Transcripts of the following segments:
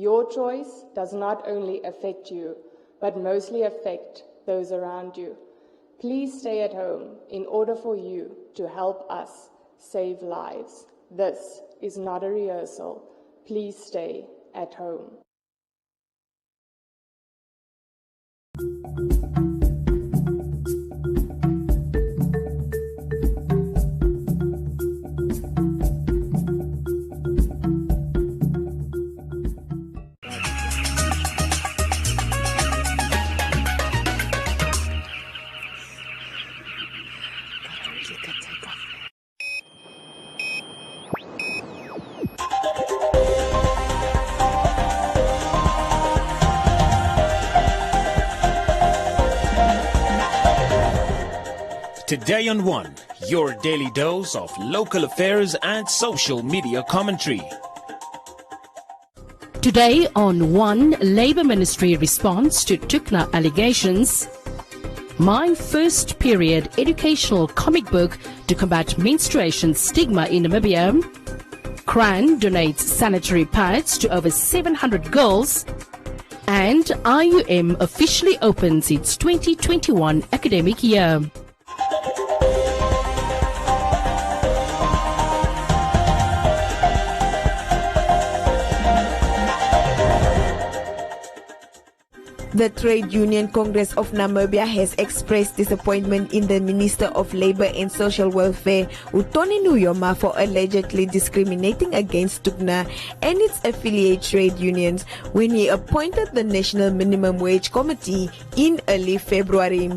Your choice does not only affect you, but mostly affect those around you. Please stay at home in order for you to help us save lives. This is not a rehearsal. Please stay at home. Today on One, your daily dose of local affairs and social media commentary. Today on One, Labour Ministry response to Tukna allegations. My First Period educational comic book to combat menstruation stigma in Namibia. CRAN donates sanitary pads to over 700 girls. And IUM officially opens its 2021 academic year. The Trade Union Congress of Namibia has expressed disappointment in the Minister of Labour and Social Welfare, Utoni Nuyoma, for allegedly discriminating against Tukna and its affiliate trade unions when he appointed the National Minimum Wage Committee in early February.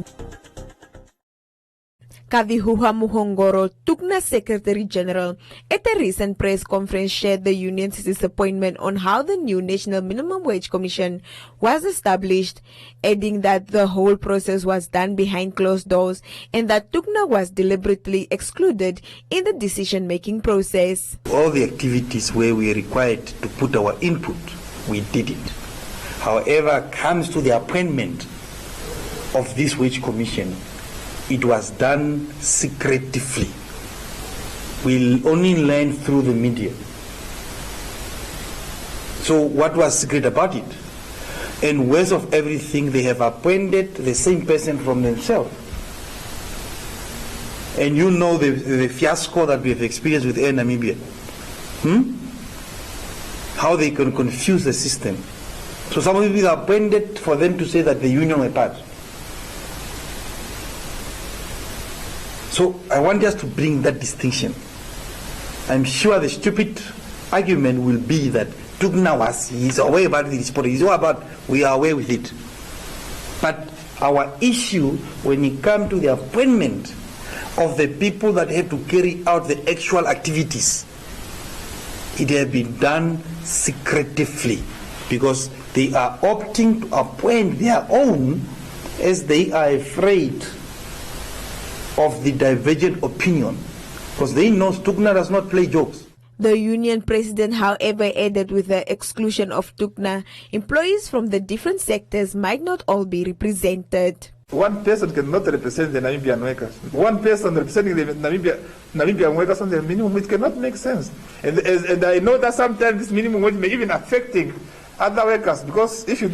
Kavihuha Muhongoro, Tukna Secretary General, at a recent press conference shared the union's disappointment on how the new National Minimum Wage Commission was established, adding that the whole process was done behind closed doors and that Tukna was deliberately excluded in the decision-making process. All the activities where we are required to put our input, we did it. However, comes to the appointment of this wage commission, it was done secretively. We'll only learn through the media. So what was secret about it? And worst of everything, they have appointed the same person from themselves. And you know the fiasco that we have experienced with Air Namibia. How they can confuse the system. So some of people are appointed for them to say that the union were part. So I want us to bring that distinction. I'm sure the stupid argument will be that Tukna he's aware about this, but he's all about we are aware with it. But our issue when it comes to the appointment of the people that have to carry out the actual activities, it has been done secretively because they are opting to appoint their own as they are afraid of the divergent opinion, because they know Tukna does not play jokes. The union president, however, added with the exclusion of Tukna, employees from the different sectors might not all be represented. One person cannot represent the Namibian workers. One person representing the Namibian workers on the minimum wage cannot make sense. And I know that sometimes this minimum wage may even affecting other workers, because if it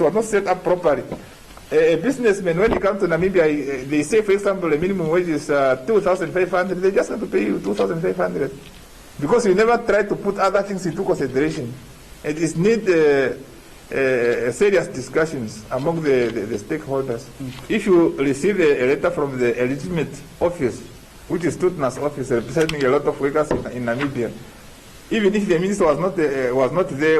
was not set up properly, a businessman, when he comes to Namibia, they say, for example, the minimum wage is 2,500. They just have to pay you 2,500 because you never try to put other things into consideration. It is need serious discussions among the stakeholders. If you receive a letter from the legitimate office, which is Tutna's office, representing a lot of workers in Namibia, even if the minister was not there,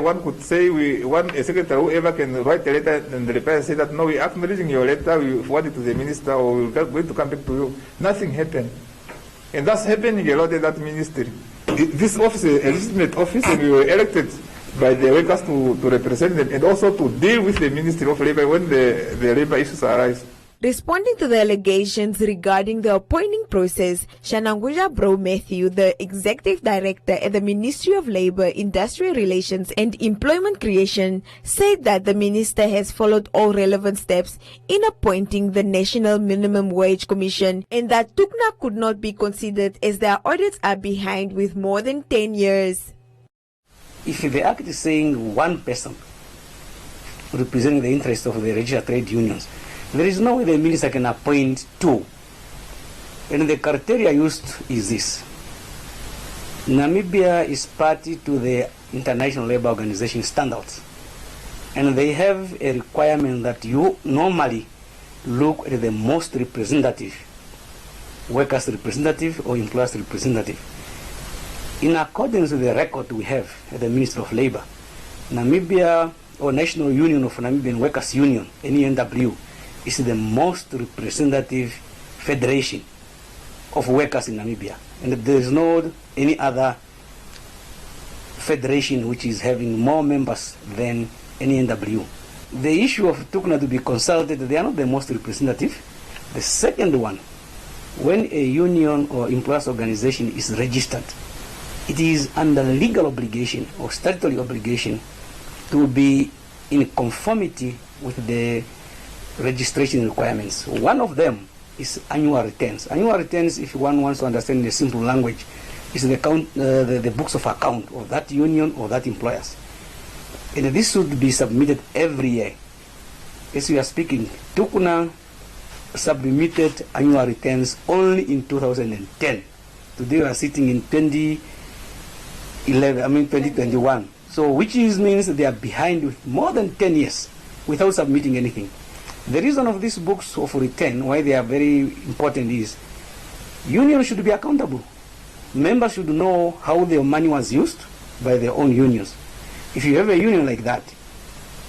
one could say a secretary, whoever can write a letter and reply and say that no, we are acknowledging your letter, we forward it to the minister, or we're going to come back to you. Nothing happened. And that's happening a lot in that ministry. This office is a legitimate office, and we were elected by the workers to represent them and also to deal with the Ministry of Labour when the labour issues arise. Responding to the allegations regarding the appointing process, Shananguja Bro Matthew, the Executive Director at the Ministry of Labour, Industrial Relations and Employment Creation, said that the Minister has followed all relevant steps in appointing the National Minimum Wage Commission and that Tukna could not be considered as their audits are behind with more than 10 years. if the Act is saying one person representing the interests of the registered trade unions, there is no way the minister can appoint two. And the criteria used is this. Namibia is party to the International Labour Organization standards. And they have a requirement that you normally look at the most representative, workers' representative or employers' representative. In accordance with the record we have at the Ministry of Labour, Namibia, or National Union of Namibian Workers Union, NENW, is the most representative federation of workers in Namibia. And there is no any other federation which is having more members than NENW. The issue of Tukuna to be consulted, they are not the most representative. The second one, when a union or employers organization is registered, it is under legal obligation or statutory obligation to be in conformity with the registration requirements. One of them is annual returns. Annual returns, if one wants to understand in a simple language, is the books of account of that union or that employers. And this should be submitted every year. As we are speaking, Tukuna submitted annual returns only in 2010. Today we are sitting in 2021. So which means they are behind with more than 10 years without submitting anything. The reason of these books of return, why they are very important, is unions should be accountable. Members should know how their money was used by their own unions. If you have a union like that,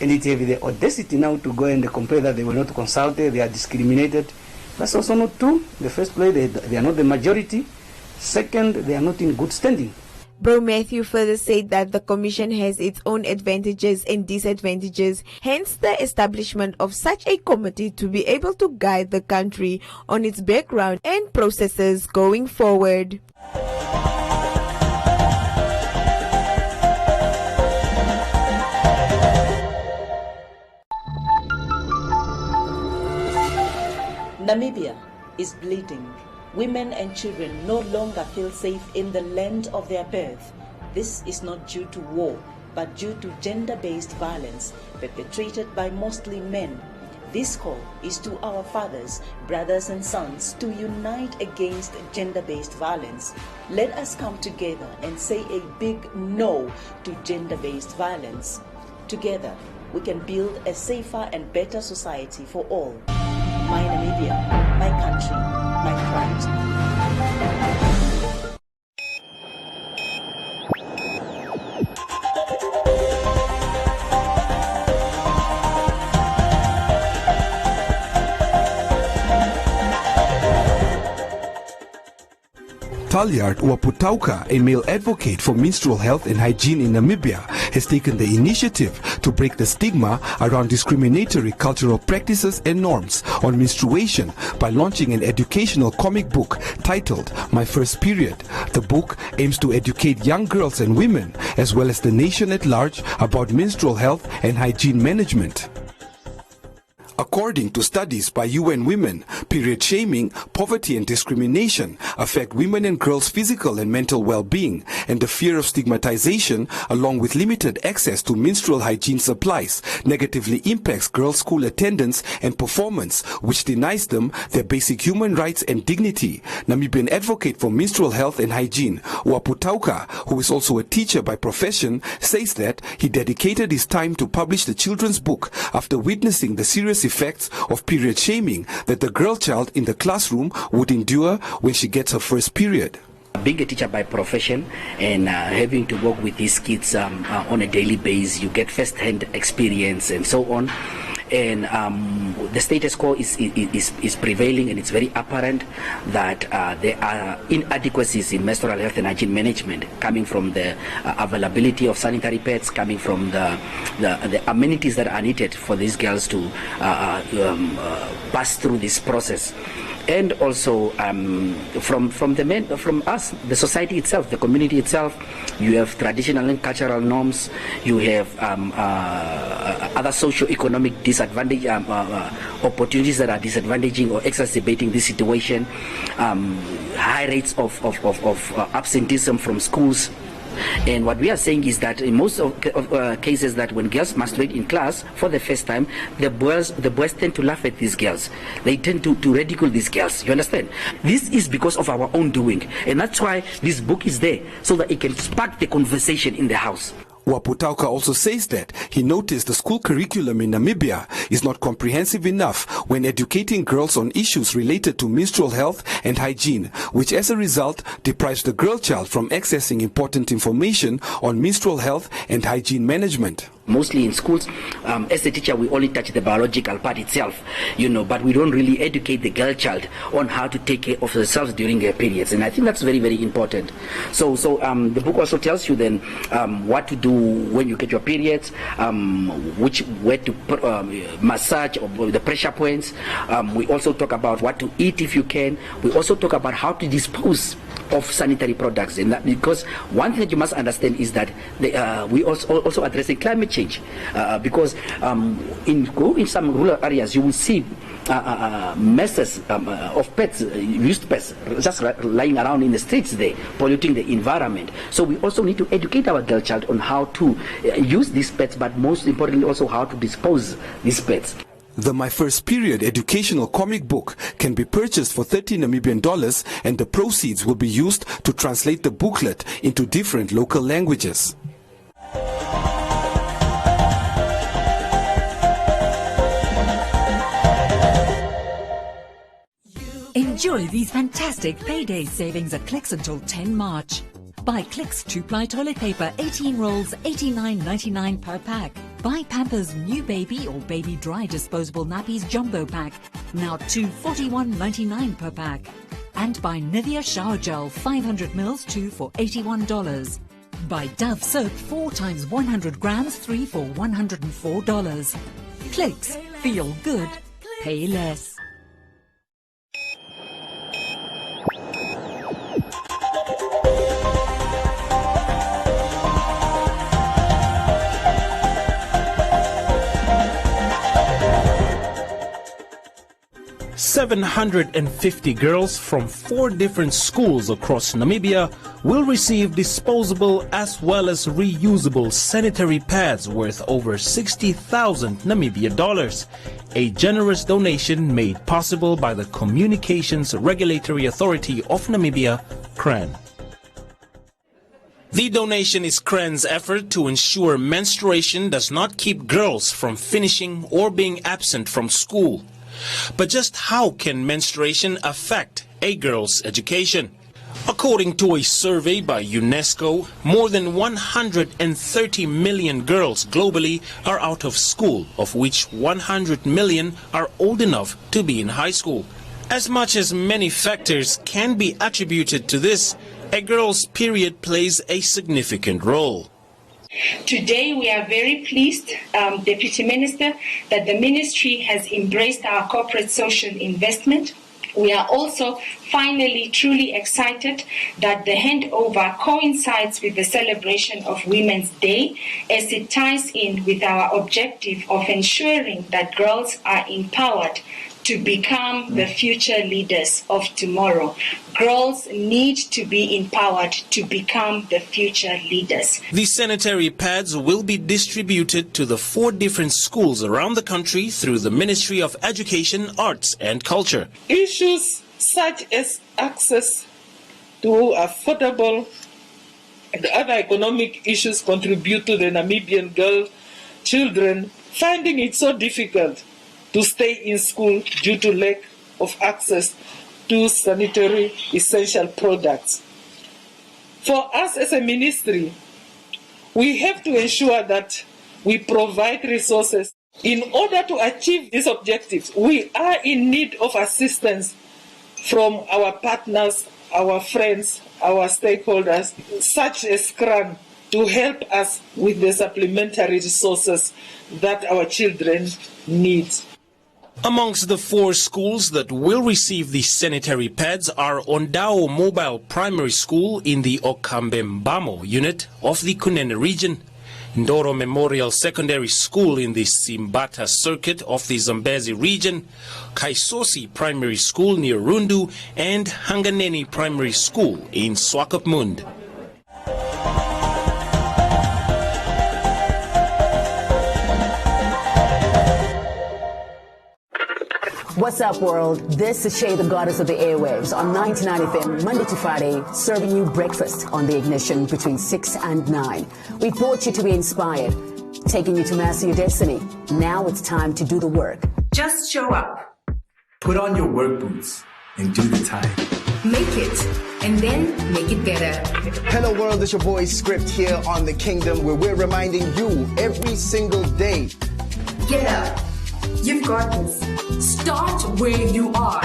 and it have the audacity now to go and complain that they were not consulted, they are discriminated, that's also not true. In the first place, they are not the majority. Second, they are not in good standing. Bro Matthew further said that the Commission has its own advantages and disadvantages, hence the establishment of such a committee to be able to guide the country on its background and processes going forward. Namibia is bleeding. Women and children no longer feel safe in the land of their birth. This is not due to war, but due to gender-based violence perpetrated by mostly men. This call is to our fathers, brothers and sons to unite against gender-based violence. Let us come together and say a big no to gender-based violence. Together, we can build a safer and better society for all. My Namibia, my country, my pride. Talyard Waputauka, a male advocate for menstrual health and hygiene in Namibia, has taken the initiative to break the stigma around discriminatory cultural practices and norms on menstruation by launching an educational comic book titled My First Period. The book aims to educate young girls and women, as well as the nation at large, about menstrual health and hygiene management. According to studies by UN Women, period shaming, poverty and discrimination affect women and girls' physical and mental well-being, and the fear of stigmatization, along with limited access to menstrual hygiene supplies, negatively impacts girls' school attendance and performance, which denies them their basic human rights and dignity. Namibian advocate for menstrual health and hygiene, Waputauka, who is also a teacher by profession, says that he dedicated his time to publish the children's book after witnessing the serious effects of period shaming that the girl child in the classroom would endure when she gets her first period. Being a teacher by profession and having to work with these kids on a daily basis, you get first-hand experience and so on. And the status quo is prevailing, and it's very apparent that there are inadequacies in menstrual health and hygiene management, coming from the availability of sanitary pads, coming from the amenities that are needed for these girls to pass through this process. And also from us, the society itself, the community itself, you have traditional and cultural norms, you have other socio-economic disadvantage, opportunities that are disadvantaging or exacerbating this situation, high rates of absenteeism from schools, And what we are saying is that in most of cases that when girls menstruate in class for the first time, the boys tend to laugh at these girls. They tend to ridicule these girls. You understand? This is because of our own doing. And that's why this book is there, so that it can spark the conversation in the house. Waputauka also says that he noticed the school curriculum in Namibia is not comprehensive enough when educating girls on issues related to menstrual health and hygiene, which as a result deprives the girl child from accessing important information on menstrual health and hygiene management. Mostly in schools, as a teacher, we only touch the biological part itself, but we don't really educate the girl child on how to take care of themselves during their periods. And I think that's very, very important. So the book also tells you then what to do when you get your periods, where to put, massage or the pressure points. We also talk about what to eat if you can. We also talk about how to dispose of sanitary products, and that, because one thing that you must understand is that we also addressing climate change, because in some rural areas you will see masses of pets, used pets, just lying around in the streets there, polluting the environment. So we also need to educate our girl child on how to use these pets, but most importantly also how to dispose these pets. The My First Period educational comic book can be purchased for $30 Namibian, and the proceeds will be used to translate the booklet into different local languages. Enjoy these fantastic payday savings at Clicks until 10 March. Buy Clicks 2-ply toilet paper 18 rolls $89.99 per pack. Buy Pampers New Baby or Baby Dry Disposable Nappies Jumbo Pack, now $241.99 per pack. And buy Nivea Shower Gel 500 mils 2 for $81. Buy Dove Soap 4 times 100 grams 3 for $104. Clicks, feel good, pay less. $750 girls from 4 different schools across Namibia will receive disposable as well as reusable sanitary pads worth over 60,000 Namibia dollars, a generous donation made possible by the Communications Regulatory Authority of Namibia, CRAN. The donation is CRAN's effort to ensure menstruation does not keep girls from finishing or being absent from school. But just how can menstruation affect a girl's education? According to a survey by UNESCO, more than 130 million girls globally are out of school, of which 100 million are old enough to be in high school. As much as many factors can be attributed to this, a girl's period plays a significant role. Today we are very pleased, Deputy Minister, that the Ministry has embraced our corporate social investment. We are also finally truly excited that the handover coincides with the celebration of Women's Day, as it ties in with our objective of ensuring that girls are empowered to become the future leaders of tomorrow. Girls need to be empowered to become the future leaders. The sanitary pads will be distributed to the 4 different schools around the country through the Ministry of Education, Arts and Culture. Issues such as access to affordable and other economic issues contribute to the Namibian girl children finding it so difficult to stay in school due to lack of access to sanitary essential products. For us as a ministry, we have to ensure that we provide resources. In order to achieve these objectives, we are in need of assistance from our partners, our friends, our stakeholders, such as CRAN, to help us with the supplementary resources that our children need. Amongst the 4 schools that will receive the sanitary pads are Ondao Mobile Primary School in the Okambembamo unit of the Kunene region, Ndoro Memorial Secondary School in the Simbata circuit of the Zambezi region, Kaisosi Primary School near Rundu, and Hanganeni Primary School in Swakopmund. What's up, world? This is Shay, the goddess of the airwaves, on 99 FM, Monday to Friday, serving you breakfast on the ignition between 6 and 9. We brought you to be inspired, taking you to master your destiny. Now it's time to do the work. Just show up. Put on your work boots and do the time. Make it, and then make it better. Hello world, it's your boy Script here on The Kingdom, where we're reminding you every single day. Get up. You've got this. Start where you are.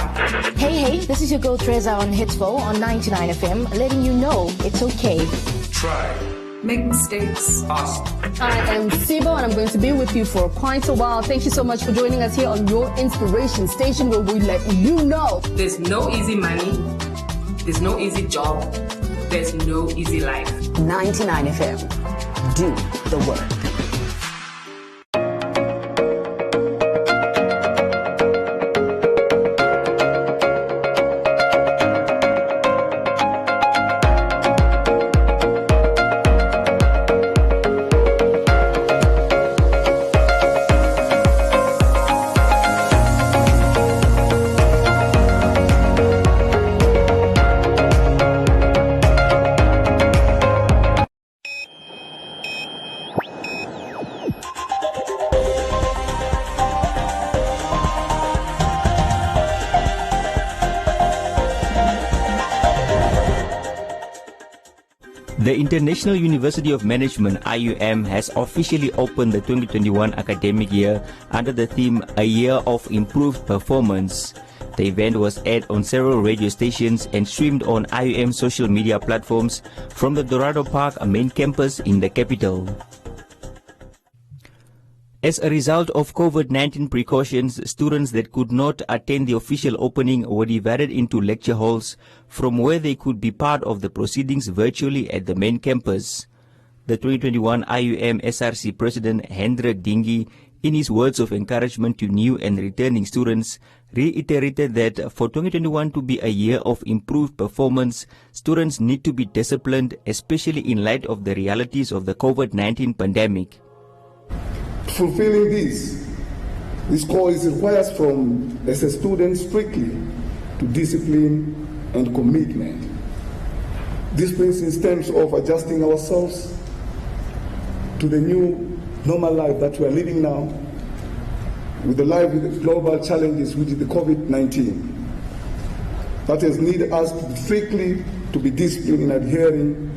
Hey, this is your girl Treza on Hitsville on 99 FM, letting you know it's okay. Try. Make mistakes. Ask. I am Sibo, and I'm going to be with you for quite a while. Thank you so much for joining us here on your inspiration station, where we let you know there's no easy money, there's no easy job, there's no easy life. 99 FM. Do the work. The International University of Management, IUM, has officially opened the 2021 academic year under the theme A Year of Improved Performance. The event was aired on several radio stations and streamed on IUM social media platforms from the Dorado Park main campus in the capital. As a result of COVID-19 precautions, students that could not attend the official opening were divided into lecture halls from where they could be part of the proceedings virtually at the main campus. The 2021 IUM SRC President Hendrik Dingy, in his words of encouragement to new and returning students, reiterated that for 2021 to be a year of improved performance, students need to be disciplined, especially in light of the realities of the COVID-19 pandemic. Fulfilling this call requires from as a student strictly to discipline and commitment. Discipline in terms of adjusting ourselves to the new normal life that we are living now, with the life with the global challenges which is the COVID-19. That has needed us to strictly to be disciplined in adhering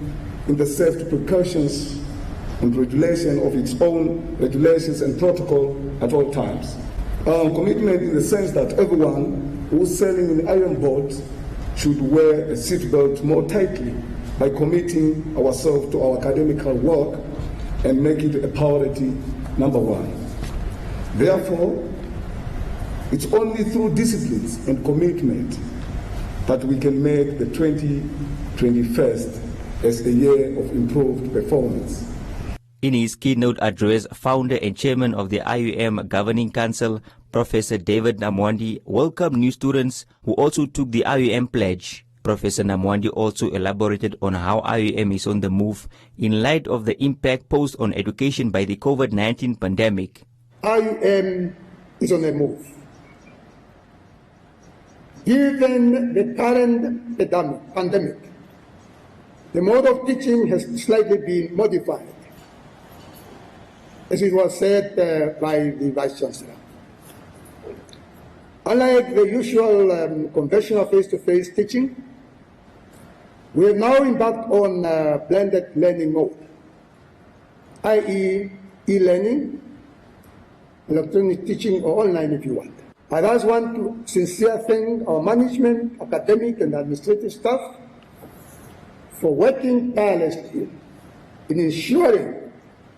in the safety precautions and regulation of its own regulations and protocol at all times. Commitment in the sense that everyone who's sailing in the iron boat should wear a seatbelt more tightly by committing ourselves to our academical work and make it a priority number one. Therefore, it's only through disciplines and commitment that we can make the 2021 as a year of improved performance. In his keynote address, founder and chairman of the IUM Governing Council, Professor David Namwandi, welcomed new students who also took the IUM pledge. Professor Namwandi also elaborated on how IUM is on the move in light of the impact posed on education by the COVID-19 pandemic. IUM is on the move. Given the current pandemic, the mode of teaching has slightly been modified, as it was said by the Vice Chancellor. Unlike the usual conventional face-to-face teaching, we have now embarked on blended learning mode, i.e. e-learning, electronic teaching, or online if you want. I thus want to sincerely thank our management, academic and administrative staff for working tirelessly in ensuring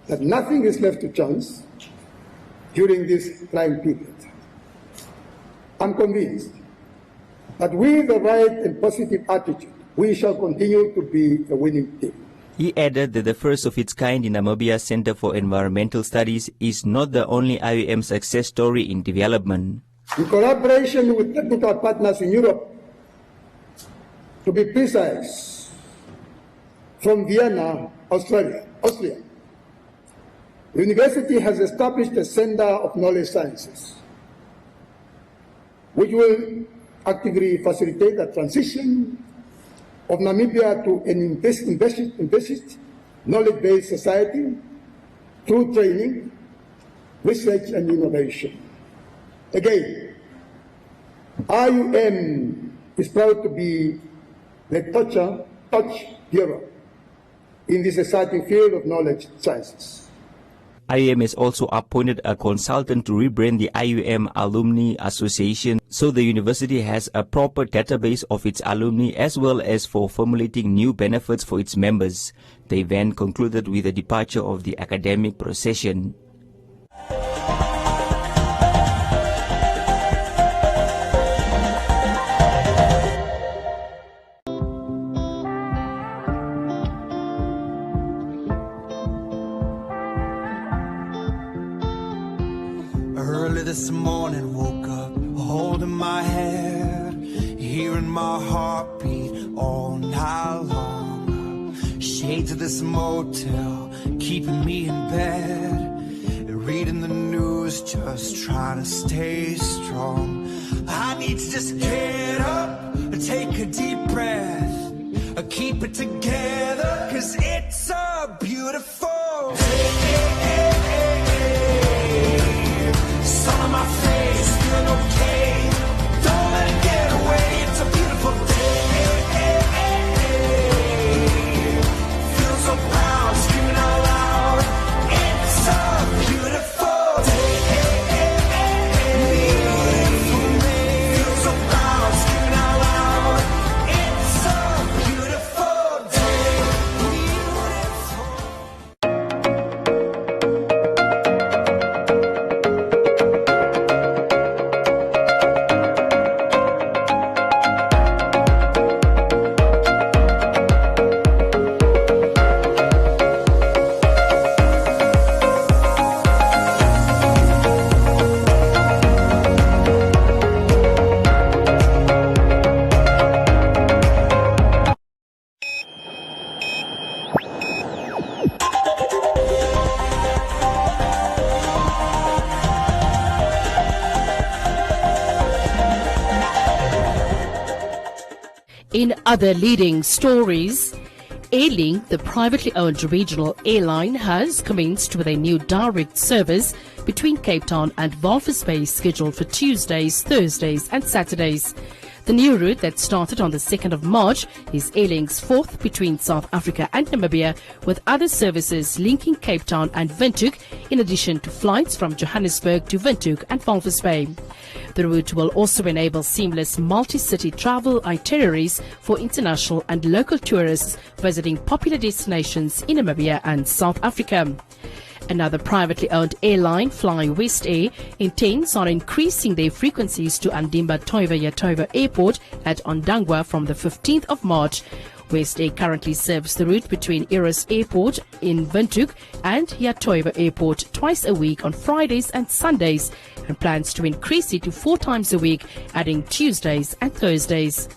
that nothing is left to chance during this trying period. I'm convinced that with the right and positive attitude, we shall continue to be a winning team. He added that the first of its kind in Namibia's Center for Environmental Studies is not the only IUM success story in development. In collaboration with technical partners in Europe, to be precise, from Vienna, Austria, the university has established a Center of Knowledge Sciences, which will actively facilitate the transition of Namibia to an invested, knowledge-based society through training, research, and innovation. Again, IUM is proud to be the touch hero in this exciting field of knowledge sciences. IUM has also appointed a consultant to rebrand the IUM Alumni Association so the university has a proper database of its alumni as well as for formulating new benefits for its members. The event concluded with the departure of the academic procession. Early this morning, woke up holding my head, hearing my heartbeat all night long. Shades of this motel keeping me in bed, reading the news, just trying to stay strong. I need to just get up, take a deep breath, keep it together, 'cause it's a beautiful day. Sun on my face, feeling okay. Don't let it get away. It's a beautiful day. Feel so proud, screaming out loud. It's a beautiful day. Beautiful day. Feel so proud, screaming out loud. It's a beautiful day. In other leading stories, Airlink, the privately owned regional airline, has commenced with a new direct service between Cape Town and Walvis Bay scheduled for Tuesdays, Thursdays and Saturdays. The new route that started on the 2nd of March is Airlink's fourth between South Africa and Namibia, with other services linking Cape Town and Windhoek, in addition to flights from Johannesburg to Windhoek and Walvis Bay. The route will also enable seamless multi-city travel itineraries for international and local tourists visiting popular destinations in Namibia and South Africa. Another privately owned airline, Fly West Air, intends on increasing their frequencies to Andimba Toiva Airport at Ondangwa from the 15th of March. West Air currently serves the route between Eros Airport in Windhoek and Yatoiva Airport twice a week on Fridays and Sundays, and plans to increase it to 4 times a week, adding Tuesdays and Thursdays.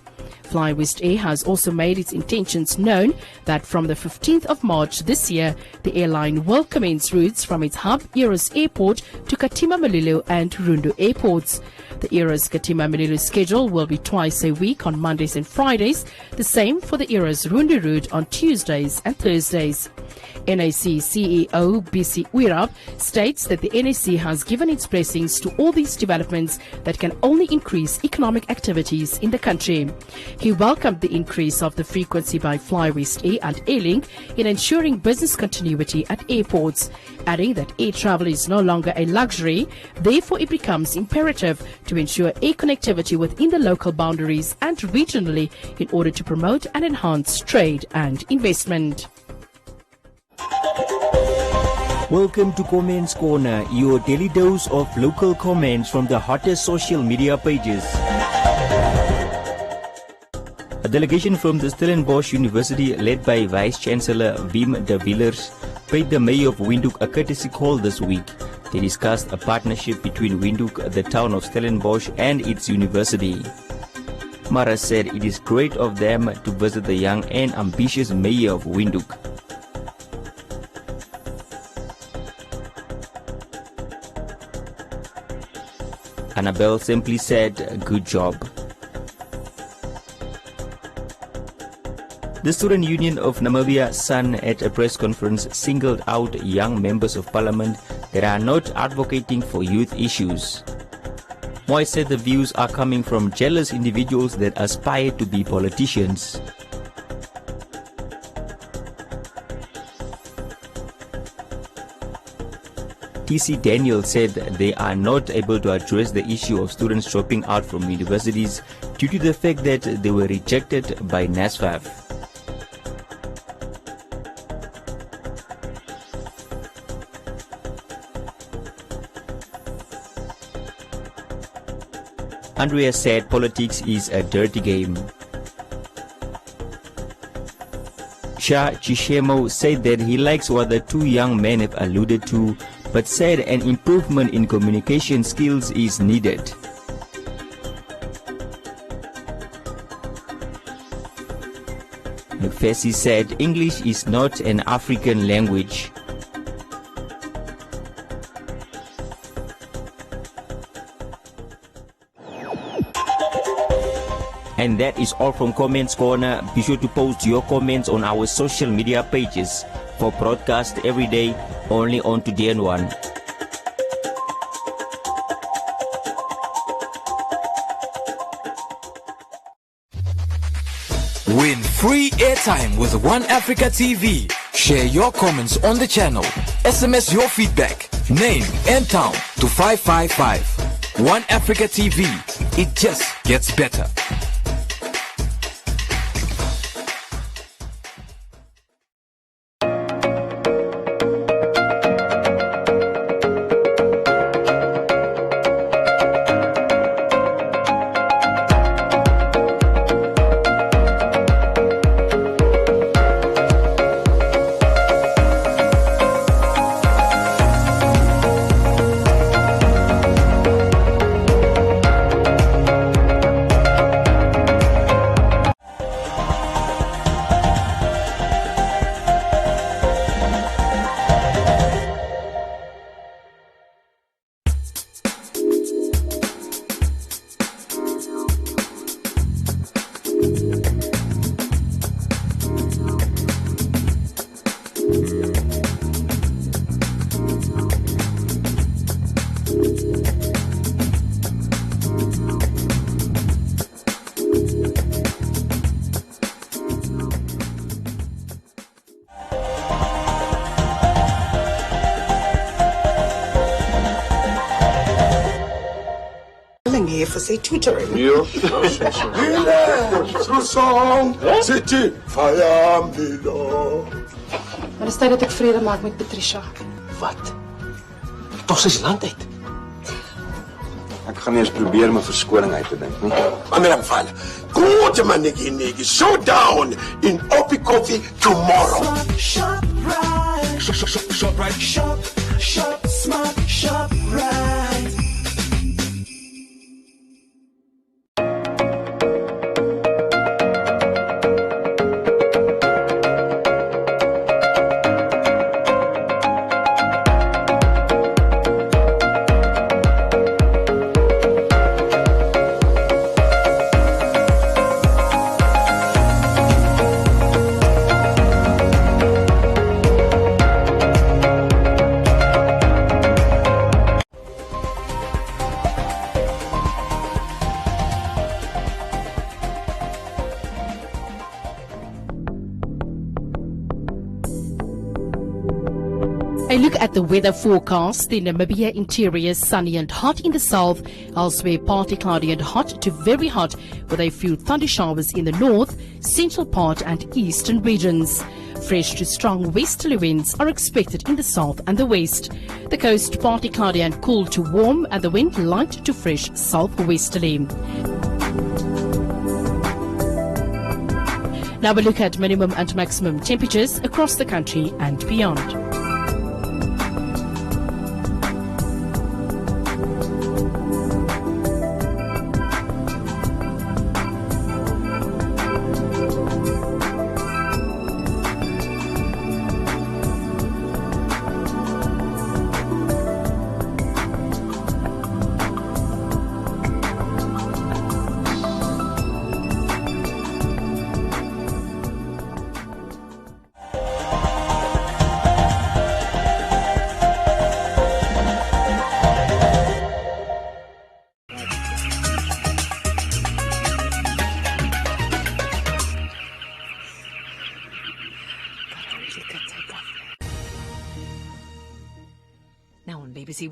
Fly West Air has also made its intentions known that from the 15th of March this year, the airline will commence routes from its hub Eros Airport to Katima Mulilo and Rundu airports. The Eros Katima Mulilo schedule will be twice a week on Mondays and Fridays, the same for the Eros Rundu route on Tuesdays and Thursdays. NAC CEO BC Wirab states that the NAC has given its blessings to all these developments that can only increase economic activities in the country. He welcomed the increase of the frequency by Fly West Air and Airlink in ensuring business continuity at airports, adding that air travel is no longer a luxury, therefore it becomes imperative to ensure air connectivity within the local boundaries and regionally in order to promote and enhance trade and investment. Welcome to Comments Corner, your daily dose of local comments from the hottest social media pages. A delegation from the Stellenbosch University, led by Vice-Chancellor Wim de Villiers, paid the Mayor of Windhoek a courtesy call this week. They discussed a partnership between Windhoek, the town of Stellenbosch, and its university. Mara said it is great of them to visit the young and ambitious Mayor of Windhoek. Annabelle simply said, "Good job." The Student Union of Namibia, SUN, at a press conference singled out young members of parliament that are not advocating for youth issues. Moy said the views are coming from jealous individuals that aspire to be politicians. TC Daniel said they are not able to address the issue of students dropping out from universities due to the fact that they were rejected by NASFAF. Andrea said politics is a dirty game. Shah Chishemo said that he likes what the two young men have alluded to, but said an improvement in communication skills is needed. McFessy said English is not an African language. And that is all from Comments Corner. Be sure to post your comments on our social media pages for broadcast every day only on Today and One. Win free airtime with One Africa TV. Share your comments on the channel. SMS your feedback, name and town to 555. One Africa TV. It just gets better. Here for say tutoring. Yeah. Relax. Song. City. Fire Milo. Maar is tijd dat ik vrede maak met Patricia. Wat? Tos is land uit. Ek gaan nie eens probeer my verskoning uit te dink nie. Ameram Fala. Good man nigga. Showdown in Opi Coffee tomorrow. Shop right. Shop right. Shop smart. Shop right. A look at the weather forecast. The Namibia interior is sunny and hot in the south, elsewhere partly cloudy and hot to very hot, with a few thunder showers in the north, central part and eastern regions. Fresh to strong westerly winds are expected in the south and the west. The coast partly cloudy and cool to warm, and the wind light to fresh southwesterly. Now we look at minimum and maximum temperatures across the country and beyond. BBC World.